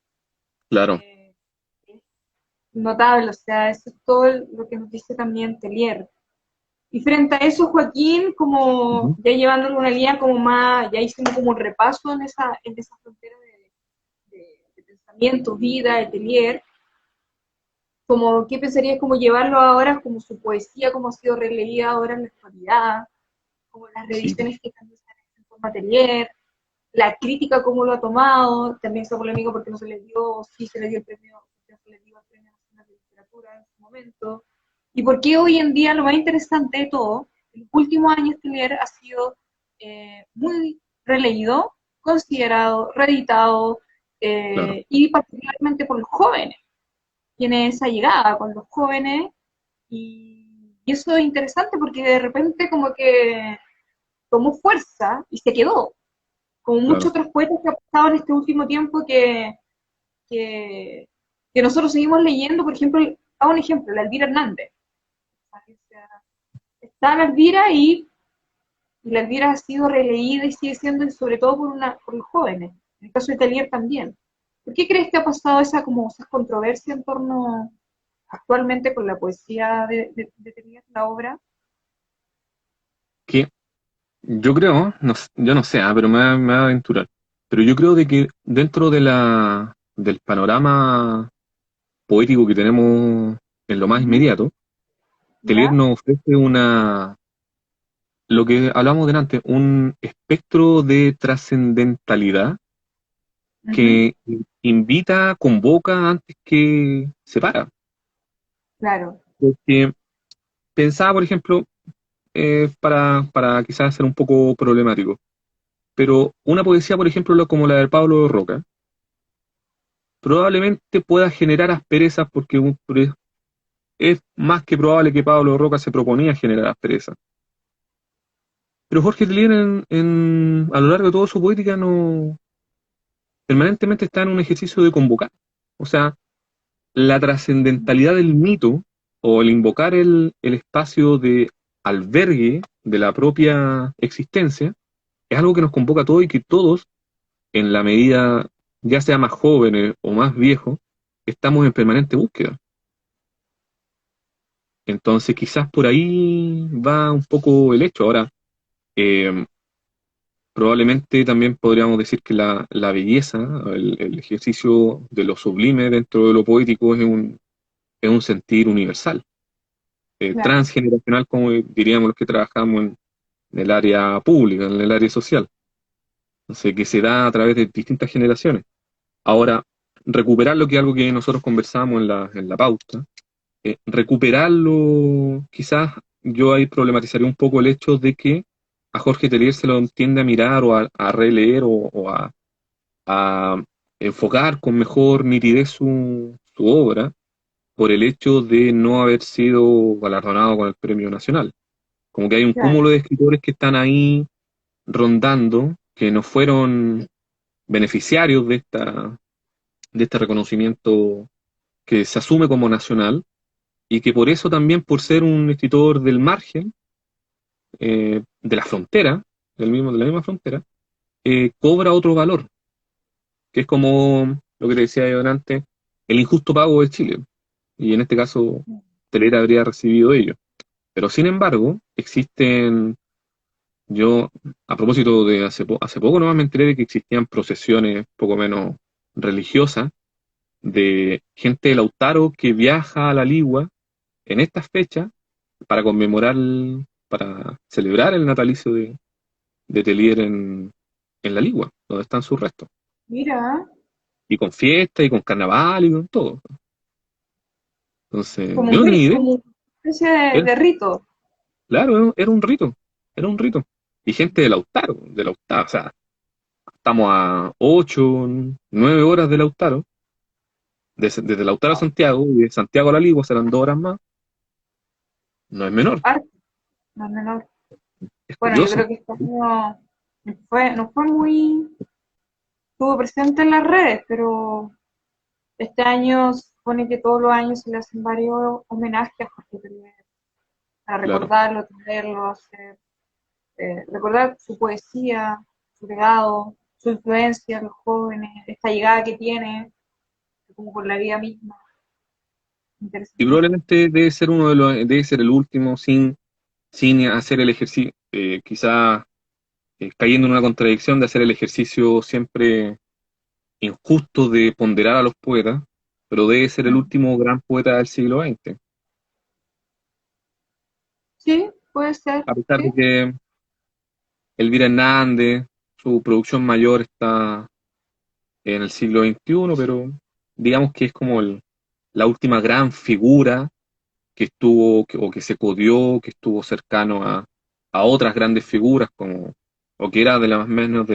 claro. Eh, es notable, o sea, eso es todo lo que nos dice también Telier. Y frente a eso, Joaquín, como Ujú. ya llevándolo una línea como más, ya hicimos como un repaso en esa frontera de pensamiento, vida, de Telier, como, ¿qué pensarías como llevarlo ahora, como su poesía, como ha sido releída ahora en la actualidad, como las Sí, revisiones que también se han hecho en forma Telier, la crítica cómo lo ha tomado, también esa polémica porque no se le dio, sí se le dio el premio, no se le dio el Premio Nacional de Literatura en su momento, y por qué hoy en día lo más interesante de todo, en los últimos años Telier ha sido muy releído, considerado, reeditado, claro, y particularmente por los jóvenes, tiene esa llegada con los jóvenes, y eso es interesante porque de repente como que tomó fuerza y se quedó, como muchos claro. otros poetas que han pasado en este último tiempo que, que nosotros seguimos leyendo, por ejemplo, hago un ejemplo, la Elvira Hernández. Está la Elvira y la Elvira ha sido releída y sigue siendo, y sobre todo por los jóvenes. En el caso de Telier también. ¿Por qué crees que ha pasado esa, como, esa controversia en torno actualmente con la poesía de Telier, la obra? Que yo creo, yo no sé, pero me voy a aventurar. Pero yo creo de que dentro del panorama poético que tenemos en lo más Ujú. inmediato, Teler ¿Ya? nos ofrece lo que hablamos delante, un espectro de trascendentalidad Ujú, que invita, convoca antes que separa. claro. Porque pensaba, por ejemplo, para quizás ser un poco problemático, pero una poesía, por ejemplo, como la de Pablo Roca, probablemente pueda generar asperezas porque es más que probable que Pablo Roca se proponía generar asperezas. Pero Jorge Telier a lo largo de toda su poética no permanentemente está en un ejercicio de convocar. O sea, la trascendentalidad del mito o el invocar el espacio de albergue de la propia existencia es algo que nos convoca a todos y que todos, en la medida, ya sea más jóvenes o más viejos, estamos en permanente búsqueda. Entonces, quizás por ahí va un poco el hecho. Ahora, eh, probablemente también podríamos decir que la belleza, el ejercicio de lo sublime dentro de lo poético es un sentir universal, Claro, transgeneracional, como diríamos los que trabajamos en el área pública, en el área social. Entonces, que se da a través de distintas generaciones. Ahora, recuperar lo que es algo que nosotros conversamos en la pauta, recuperarlo, quizás yo ahí problematizaría un poco el hecho de que a Jorge Telier se lo tiende a mirar o a releer o a enfocar con mejor nitidez su obra por el hecho de no haber sido galardonado con el Premio Nacional. Como que hay un claro. cúmulo de escritores que están ahí rondando, que no fueron beneficiarios de este reconocimiento que se asume como nacional y que por eso también, por ser un escritor del margen, de la frontera, de la misma frontera, cobra otro valor, que es como lo que te decía yo antes, el injusto pago de Chile. Y en este caso, Telera habría recibido ello. Pero sin embargo, existen, yo, a propósito de hace poco nomás me enteré de que existían procesiones poco menos religiosas de gente de Lautaro que viaja a la Ligua en estas fechas para conmemorar, para celebrar el natalicio de Telier en la Ligua, donde están sus restos. Mira, Y con fiesta, y con carnaval, y con todo. Entonces, como yo no tenía idea. como una especie Era- de rito. claro, era un rito. Y gente de Lautaro, o sea, estamos a 8, 9 horas de Lautaro, desde Lautaro a Santiago, y de Santiago a la Ligua serán 2 horas más, no es menor, Arte, no es menor. es Bueno, yo curioso. creo que este año no fue muy, estuvo presente en las redes, pero este año se supone que todos los años se le hacen varios homenajes a Jorge Telier, para Claro. recordarlo, traerlo, hacer, recordar su poesía, su legado, su influencia en los jóvenes, esta llegada que tiene, como por la vida misma. Y Interesantísimo. probablemente debe ser el último sin hacer el ejercicio, quizás cayendo en una contradicción de hacer el ejercicio siempre injusto de ponderar a los poetas, pero debe ser el Mm. último gran poeta del siglo XX. Sí, puede ser, A pesar de sí. que Elvira Hernández, su producción mayor está en el siglo XXI, pero digamos que es como la última gran figura que estuvo, o que se codió, que estuvo cercano a otras grandes figuras, o que era de las más menos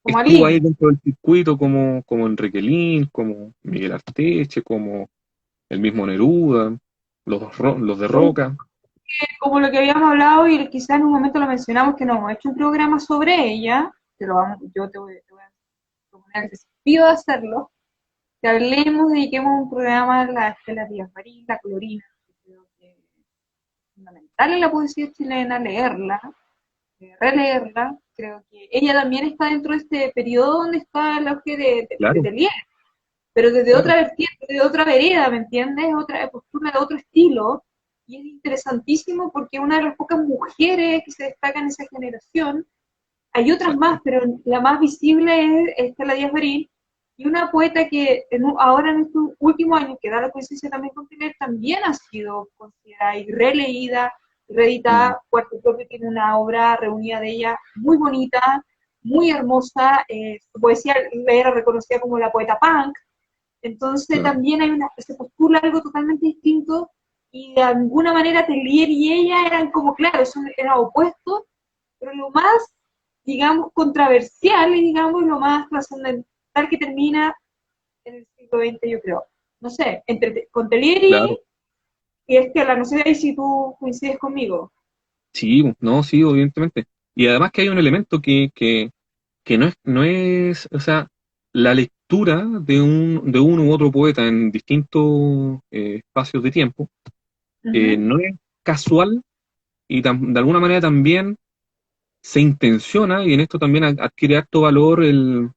Como estuvo ahí Aline. dentro del circuito como Enrique Lin, como Miguel Arteche, como el mismo Neruda, los de Roca. Como lo que habíamos hablado y quizás en un momento lo mencionamos que no hemos hecho un programa sobre ella, que lo vamos, yo te voy a proponer el desafío de hacerlo, que hablemos, dediquemos un programa a la Estela Díaz Marín, la Colorina, que creo que es fundamental en la poesía chilena, leerla, releerla, creo que ella también está dentro de este periodo donde está el auge de Claro, Telier, pero desde claro. otra vertiente, de otra vereda, ¿me entiendes? Otra postura, de otro estilo. Y es interesantísimo porque una de las pocas mujeres que se destacan en esa generación, hay otras Exacto. más, pero la más visible es Estela Díaz Marín, y una poeta que ahora en estos últimos años, que da la coincidencia también con Tener, también ha sido considerada y releída, reeditada, Cuarto Propio tiene una obra reunida de ella muy bonita, muy hermosa, su poesía era reconocida como la poeta punk, entonces claro. también se postula algo totalmente distinto y de alguna manera Tellier y ella eran como, claro, eran opuestos, pero lo más, digamos, controversial y, digamos, lo más trascendental que termina en el siglo XX, yo creo. No sé, con Tellier Claro. y Estela, no sé ahí si tú coincides conmigo. Sí, no, sí, evidentemente. Y además que hay un elemento que no es, o sea, la lectura de uno u otro poeta en distintos espacios de tiempo, Ujú. no es casual y de alguna manera también se intenciona, y en esto también adquiere harto valor el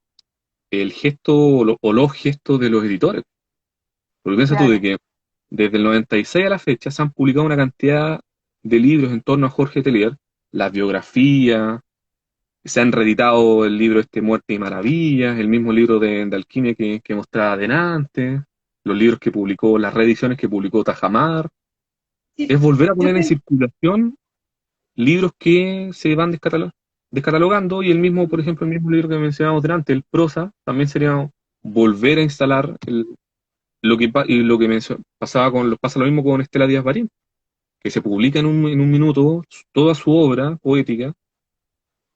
gesto o los gestos de los editores. Porque piensa tú de Claro. que desde el 96 a la fecha se han publicado una cantidad de libros en torno a Jorge Teillier, las biografías, se han reeditado el libro Muerte y Maravillas, el mismo libro de alquimia que mostraba adelante, los libros que publicó, las reediciones que publicó Tajamar. Sí, Es volver a yo poner en circulación libros que se van descatalogando, y el mismo, por ejemplo, el mismo libro que mencionábamos delante, el prosa, también sería volver a instalar pasaba pasa lo mismo con Estela Díaz Barín, que se publica en un minuto toda su obra poética,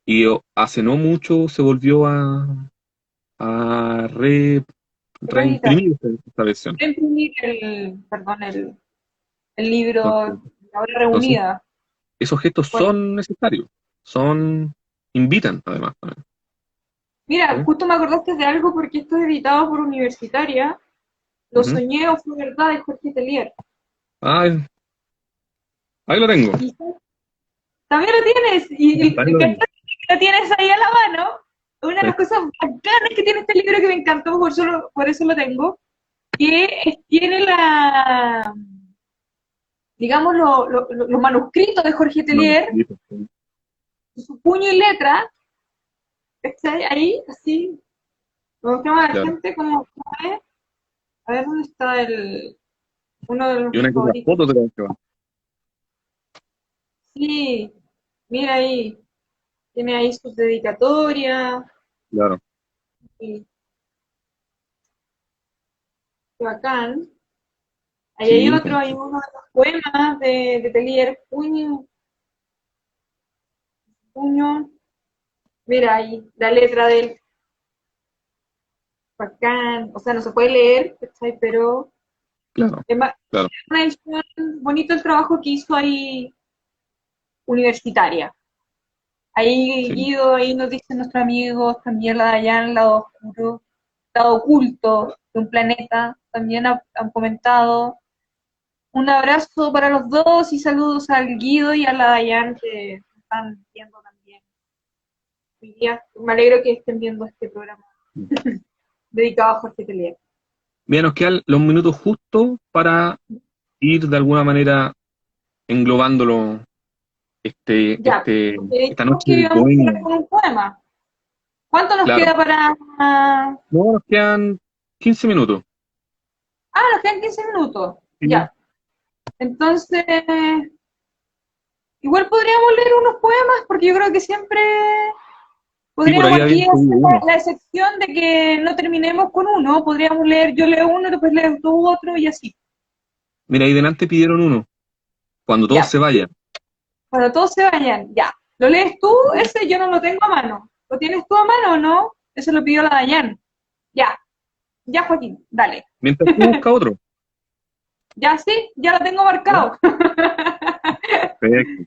y hace no mucho se volvió a reeditar, reimprimir esta versión. reimprimir perdón, el libro, Entonces, la obra entonces, reunida. esos gestos Bueno, son necesarios, invitan además. mira, ¿Vale? justo me acordaste de algo porque esto es editado por Universitaria. Lo Ujú. soñé o fue verdad de Jorge Telier. Ah, ahí lo tengo, Y también lo tienes, y ahí lo tengo. lo tienes ahí a la mano. Una de las cosas bacanas que tiene este libro que me encantó, por eso lo tengo, tiene digamos, los manuscritos de Jorge Telier, Manuscrito, sí. su puño y letra, ¿está ahí? Así, lo que llama la Claro. gente como es. A ver dónde está uno de Y los una que otra favoritos. foto te la llevan. Sí, mira ahí, tiene ahí sus dedicatorias, Claro, y qué bacán. Ahí hay sí, otro, hay uno de los poemas de Telier, puño, mira ahí, la letra del bacán, o sea, no se puede leer, ¿cachai? Pero claro, es claro, una edición, bonito el trabajo que hizo ahí universitaria. Ahí sí. Guido, ahí nos dicen nuestros amigos, también la Dayan, el lado oscuro, lado oculto de un planeta, también han comentado. Un abrazo para los dos y saludos al Guido y a la Dayan que están viendo también hoy día. Me alegro que estén viendo este programa dedicado a Jorge Telier. Mira, nos quedan los minutos justos para ir de alguna manera englobándolo Ya, porque esta dijimos noche que de íbamos a bohemia. hacer con un poema. ¿Cuánto nos Claro, queda para...? no, nos quedan 15 minutos. Nos quedan 15 minutos. Sí, Ya. Entonces, igual podríamos leer unos poemas, porque yo creo que siempre sí, por podríamos ahí había aquí hacer subido uno. la excepción de que no terminemos con uno. Podríamos leer, yo leo uno, después leo tú otro y así. Mira, ahí delante pidieron uno, cuando todos Ya. se vayan. Cuando todos se vayan, ya. ¿Lo lees tú? Ese yo no lo tengo a mano. ¿Lo tienes tú a mano o no? Ese lo pidió la Dayan. Ya. Ya, Joaquín, dale. Mientras tú buscas otro. Ya sí, ya lo tengo ¿Ya? marcado. Perfecto.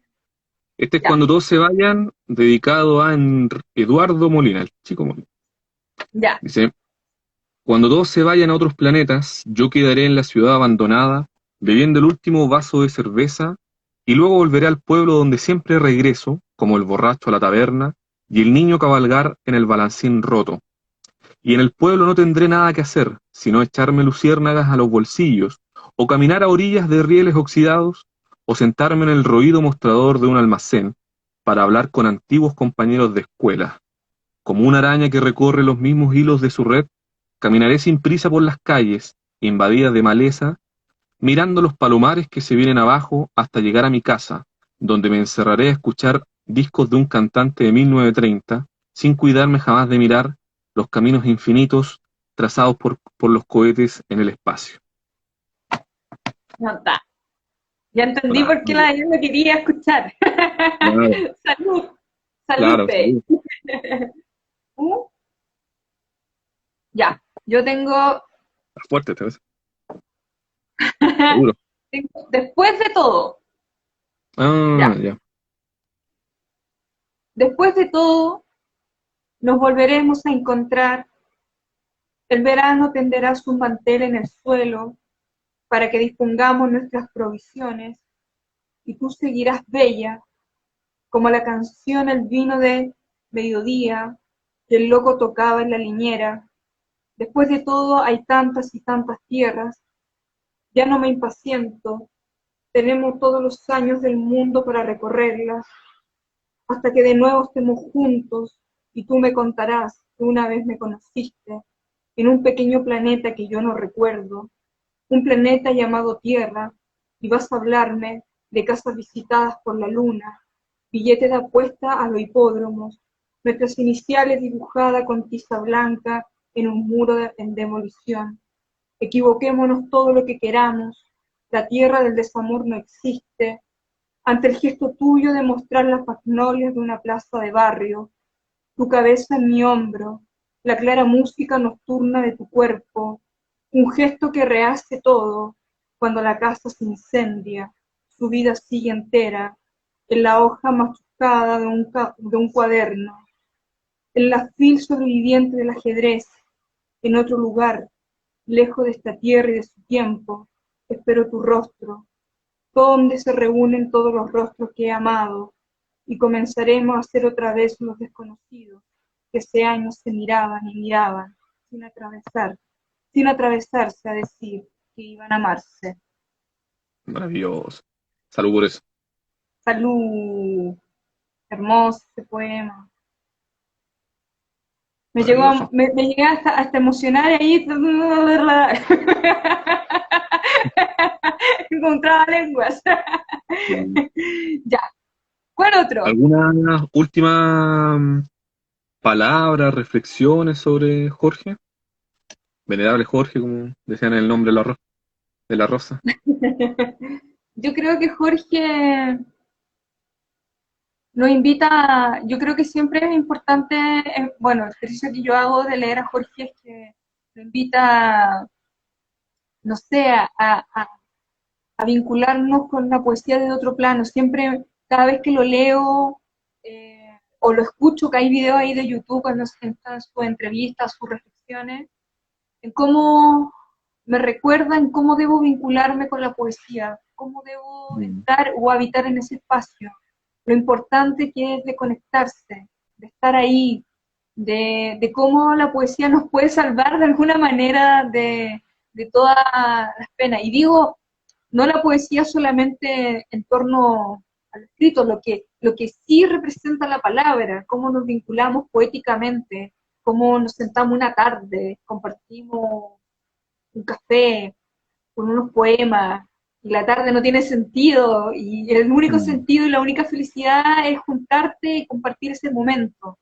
Este es Ya, cuando todos se vayan, dedicado a Eduardo Molina, el chico Molina. ya. Dice, cuando todos se vayan a otros planetas, yo quedaré en la ciudad abandonada, bebiendo el último vaso de cerveza, y luego volveré al pueblo donde siempre regreso, como el borracho a la taberna, y el niño cabalgar en el balancín roto. Y en el pueblo no tendré nada que hacer, sino echarme luciérnagas a los bolsillos, o caminar a orillas de rieles oxidados, o sentarme en el roído mostrador de un almacén, para hablar con antiguos compañeros de escuela. Como una araña que recorre los mismos hilos de su red, caminaré sin prisa por las calles, invadidas de maleza, mirando los palomares que se vienen abajo hasta llegar a mi casa, donde me encerraré a escuchar discos de un cantante de 1930, sin cuidarme jamás de mirar los caminos infinitos trazados por los cohetes en el espacio. No está. Ya entendí por qué Bravo. la yo no quería escuchar. Claro, Salud, salud, claro, Pei. sí. Uh, ya, yo tengo, Está fuerte, esta vez, seguro. después de todo, Ah, ya, ya. después de todo, nos volveremos a encontrar. El verano tenderá su mantel en el suelo para que dispongamos nuestras provisiones y tú seguirás bella como la canción El vino de mediodía que el loco tocaba en la liñera. Después de todo hay tantas y tantas tierras, ya no me impaciento, tenemos todos los años del mundo para recorrerlas, hasta que de nuevo estemos juntos y tú me contarás que una vez me conociste en un pequeño planeta que yo no recuerdo, un planeta llamado Tierra, y vas a hablarme de casas visitadas por la luna, billete de apuesta a los hipódromos, nuestras iniciales dibujadas con tiza blanca en un muro en demolición. Equivoquémonos todo lo que queramos, la tierra del desamor no existe, ante el gesto tuyo de mostrar las magnolias de una plaza de barrio, tu cabeza en mi hombro, la clara música nocturna de tu cuerpo, un gesto que rehace todo cuando la casa se incendia, su vida sigue entera, en la hoja machucada de un cuaderno, el alfil sobreviviente del ajedrez, en otro lugar, lejos de esta tierra y de su tiempo, espero tu rostro, donde se reúnen todos los rostros que he amado, y comenzaremos a ser otra vez unos desconocidos, que hace años se miraban y miraban, sin atravesarse a decir que iban a amarse. Maravilloso. Salud por eso. Salud, hermoso ese poema. Maravilloso. Me llegué hasta emocionar ahí. Encontraba lenguas. Mm. Ya, ¿cuál otro? ¿Alguna última palabra, reflexiones sobre Jorge? Venerable Jorge, como decían en el nombre de la rosa. Yo creo que Jorge nos invita, yo creo que siempre es importante, bueno, el ejercicio que yo hago de leer a Jorge es que nos invita, no sé, a vincularnos con la poesía de otro plano. Siempre, cada vez que lo leo o lo escucho, que hay videos ahí de YouTube cuando están sus entrevistas, sus reflexiones, en cómo me recuerda en cómo debo vincularme con la poesía, cómo debo Mm. entrar o habitar en ese espacio, lo importante que es de conectarse, de estar ahí, de cómo la poesía nos puede salvar de alguna manera de todas las penas. Y digo, no la poesía solamente en torno al escrito, lo que sí representa la palabra, cómo nos vinculamos poéticamente, cómo nos sentamos una tarde, compartimos un café con unos poemas, y la tarde no tiene sentido, y el único Mm. sentido y la única felicidad es juntarte y compartir ese momento.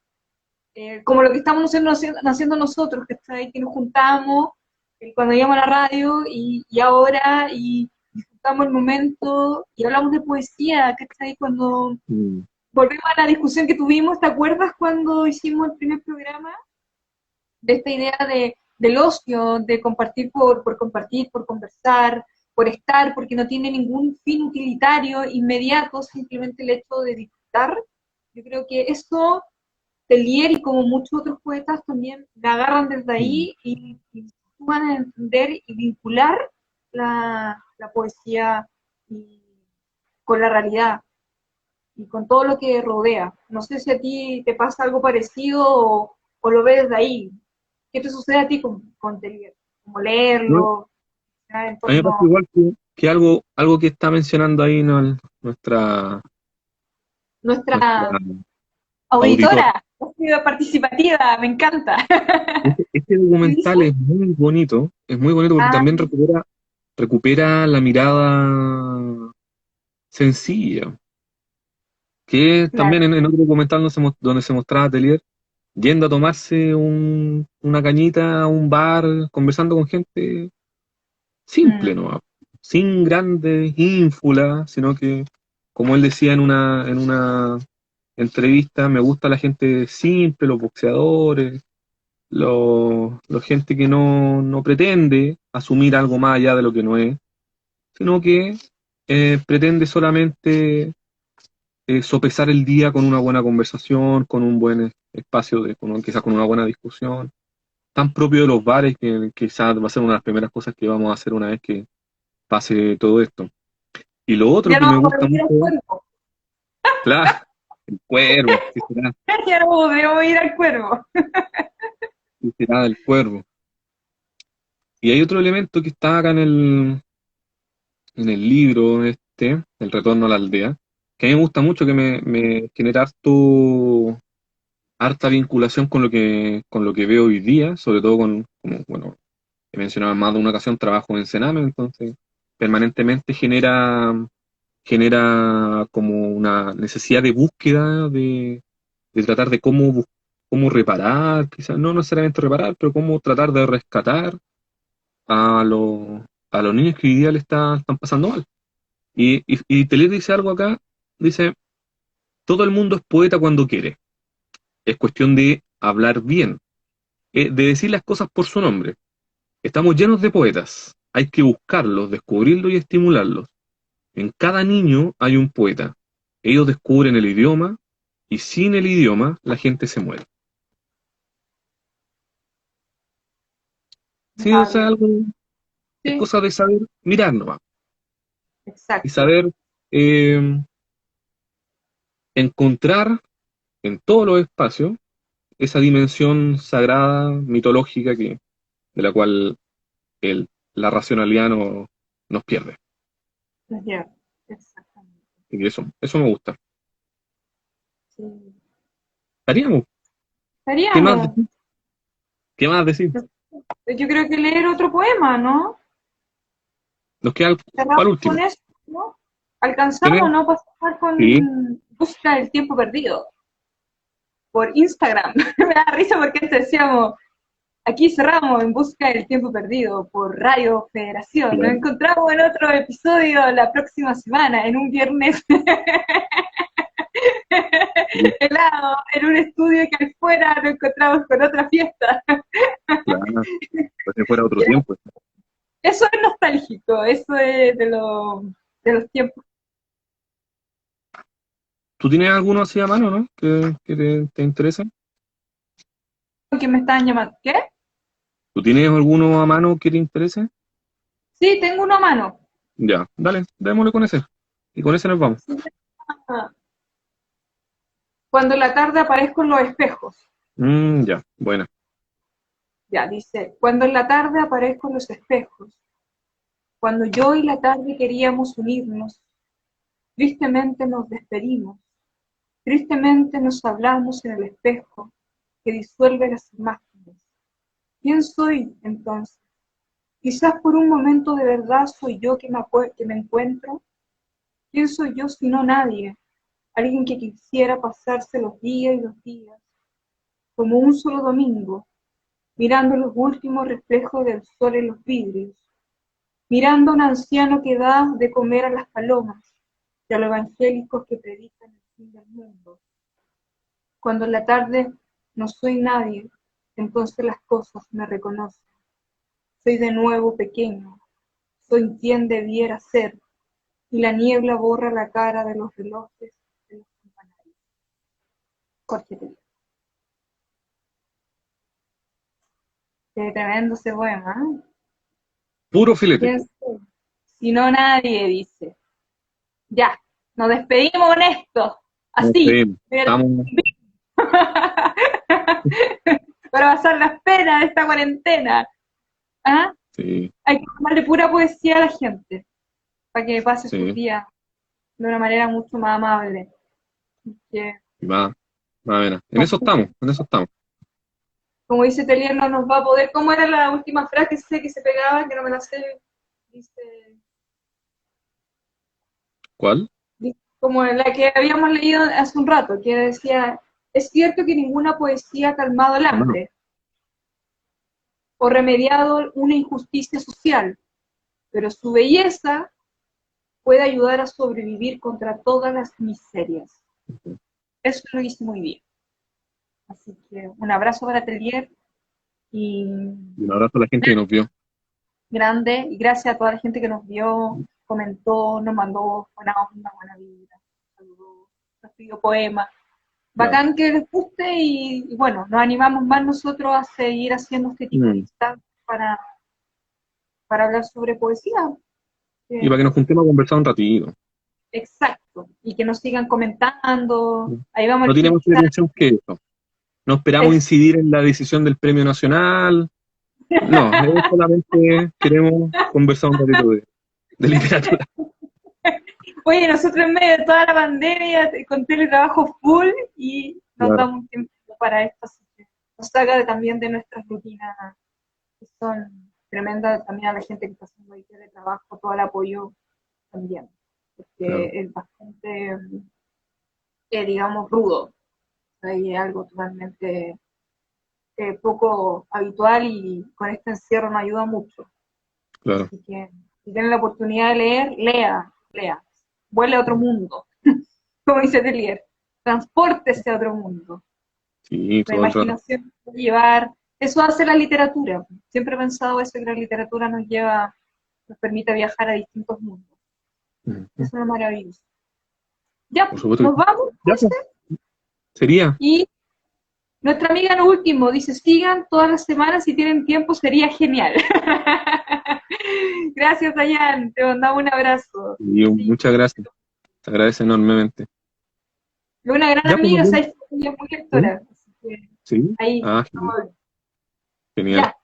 Como lo que estamos haciendo nosotros, que nos juntamos cuando íbamos a la radio y ahora, y disfrutamos el momento y hablamos de poesía, ¿cachai? Cuando Mm. volvemos a la discusión que tuvimos, ¿te acuerdas cuando hicimos el primer programa? De esta idea del ocio, de compartir por compartir, por conversar, por estar, porque no tiene ningún fin utilitario inmediato, simplemente el hecho de disfrutar. Yo creo que eso, Telier y como muchos otros poetas también la agarran desde Mm. ahí y van a entender y vincular la poesía y, con la realidad y con todo lo que rodea. No sé si a ti te pasa algo parecido o lo ves de ahí. ¿Qué te sucede a ti con Telier? Como No, leerlo, en a mí me pasa torno igual que algo que está mencionando ahí, ¿no? Nuestra nuestra auditora. auditora, participativa, me encanta. Este ¿Qué dice? documental es muy bonito porque Ah, también recupera la mirada sencilla. que Claro. también en otro documental donde se mostraba a Telier yendo a tomarse una cañita a un bar, conversando con gente simple, Mm, ¿no? Sin grandes ínfulas, sino que, como él decía en una entrevista, me gusta la gente simple, los boxeadores, gente que no pretende asumir algo más allá de lo que no es, sino que pretende solamente sopesar el día con una buena conversación, con un buen espacio, quizás con una buena discusión, tan propio de los bares que quizás va a ser una de las primeras cosas que vamos a hacer una vez que pase todo esto. Y lo otro ya que no me vamos a gusta poder ir al mucho, cuervo. claro, el cuervo, Ya no podemos ir al cuervo. qué será del cuervo? Y hay otro elemento que está acá en el libro El retorno a la aldea, que a mí me gusta mucho, que me genera harta vinculación con lo que veo hoy día, sobre todo como, bueno, he mencionado en más de una ocasión, trabajo en Sename, entonces permanentemente genera como una necesidad de búsqueda de tratar de cómo reparar, quizás no necesariamente reparar, pero cómo tratar de rescatar a a los niños que hoy día le están pasando mal. Y Teler dice algo acá, dice, todo el mundo es poeta cuando quiere, es cuestión de hablar bien, de decir las cosas por su nombre. Estamos llenos de poetas, hay que buscarlos, descubrirlos y estimularlos. En cada niño hay un poeta. Ellos descubren el idioma y sin el idioma la gente se muere. Sí, o sea, Vale. algo, es Sí, cosa de saber mirar nomás y exacto. saber eh, encontrar en todos los espacios esa dimensión sagrada, mitológica de la cual la racionalidad nos pierde. Ya, exactamente. Y eso me gusta. Sí. Haríamos. ¿Qué más Estaríamos. decir? ¿Qué más decir? Yo creo que leer otro poema, ¿no? Nos queda Cerramos para el con último. eso, ¿no? Alcanzamos, ¿Tenés? ¿no? Pasar Sí. con Busca el tiempo perdido por Instagram. Me da risa porque decíamos, aquí cerramos en Busca del tiempo perdido por Radio Federación. Nos Claro. encontramos en otro episodio la próxima semana, en un viernes helado, en un estudio que afuera nos encontramos con otra fiesta. Claro. Pues si fuera otro tiempo. Eso es nostálgico, eso es de los tiempos ¿Tú tienes alguno así a mano, no? Que te interesa. que me estaban llamando. ¿Qué? ¿Tú tienes alguno a mano que te interese? Sí, tengo uno a mano. Ya, dale, démosle con ese. Y con ese nos vamos. Cuando en la tarde aparezco en los espejos. Ya, buena. Ya, dice, cuando en la tarde aparezco en los espejos, cuando yo y la tarde queríamos unirnos, tristemente nos despedimos, tristemente nos hablamos en el espejo que disuelve las imágenes. ¿Quién soy entonces? Quizás por un momento de verdad soy yo que me encuentro. ¿Quién soy yo si no nadie? Alguien que quisiera pasarse los días y los días, como un solo domingo, mirando los últimos reflejos del sol en los vidrios, mirando a un anciano que da de comer a las palomas y a los evangélicos que predican el fin del mundo. Cuando en la tarde no soy nadie, entonces las cosas me reconocen. Soy de nuevo pequeño, soy quien debiera ser, y la niebla borra la cara de los relojes de los campanarios. Jorge Telier. Qué tremendo ese poema, ¿eh? Puro filete. ¿Quién soy? Si no nadie, dice. Ya, nos despedimos con esto. No Así. sé, estamos. Para pasar las penas de esta cuarentena. ¿Ah? Sí, Hay que tomarle pura poesía a la gente para que pase sus sí. días de una manera mucho más amable. Que, Y más o menos. En eso estamos, en eso estamos. como dice Telier, no nos va a poder. ¿Cómo era la última frase que se pegaba? Que no me la sé. Dice, ¿Cuál? como la que habíamos leído hace un rato, que decía, es cierto que ninguna poesía ha calmado el Bueno, hambre o remediado una injusticia social, pero su belleza puede ayudar a sobrevivir contra todas las miserias. Eso lo hice muy bien. Así que un abrazo para Atelier y y un abrazo a la gente que nos vio. grande, y gracias a toda la gente que nos vio, comentó, nos mandó buena onda, buena vida, saludó, nos pidió poemas. Claro. Bacán que les guste y bueno, nos animamos más nosotros a seguir haciendo este tipo de Mm. instancias para hablar sobre poesía. Y para que nos juntemos a conversar un ratito. Exacto, y que nos sigan comentando, ahí vamos a No tiene elegir más pretensión que eso. No esperamos quizás. incidir en la decisión del premio nacional. No, solamente queremos conversar un ratito de literatura. Oye, nosotros en medio de toda la pandemia, con teletrabajo full, y nos Claro, damos un tiempo para esto, así que nos saca también de nuestras rutinas, que son tremendas, también a la gente que está haciendo ahí teletrabajo, todo el apoyo también, porque claro, es bastante, digamos, rudo, o sea, y es algo totalmente poco habitual y con este encierro nos ayuda mucho. claro. Así que si tienen la oportunidad de leer, lea, vuele a otro mundo, como dice Telier, transpórtese a otro mundo. Sí, La todo el rato. imaginación puede llevar, eso hace la literatura. Siempre he pensado eso, que la literatura nos lleva, nos permite viajar a distintos mundos. Ujú. Eso es lo maravilloso. Ya, Por supuesto nos que sí. vamos Ya, pues, entonces. sería. Y nuestra amiga lo último dice, sigan todas las semanas si tienen tiempo, sería genial. Gracias, Dayan, te mandamos un abrazo. Y Sí, muchas gracias. Se agradece enormemente. es una gran Ya, pues nos amiga, vemos. ¿sabes? Ella es muy ¿Sí? lectora. Así que ¿Sí? ahí, Ah, genial. Genial. ya.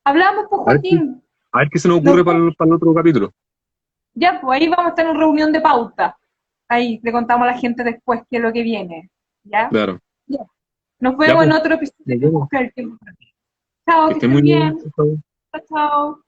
Hablamos, pues, A ver, Joaquín. a ver qué se nos Nos ocurre para vemos. el otro capítulo. Ya, pues ahí vamos a estar en reunión de pauta. Ahí le contamos a la gente después qué es lo que viene. ¿Ya? Claro. Ya. Nos Ya, vemos en pues, otro episodio nos de vemos. Busca el Tiempo. Chao, Que que estén estén muy bien. bien. Chao. Chao, chao.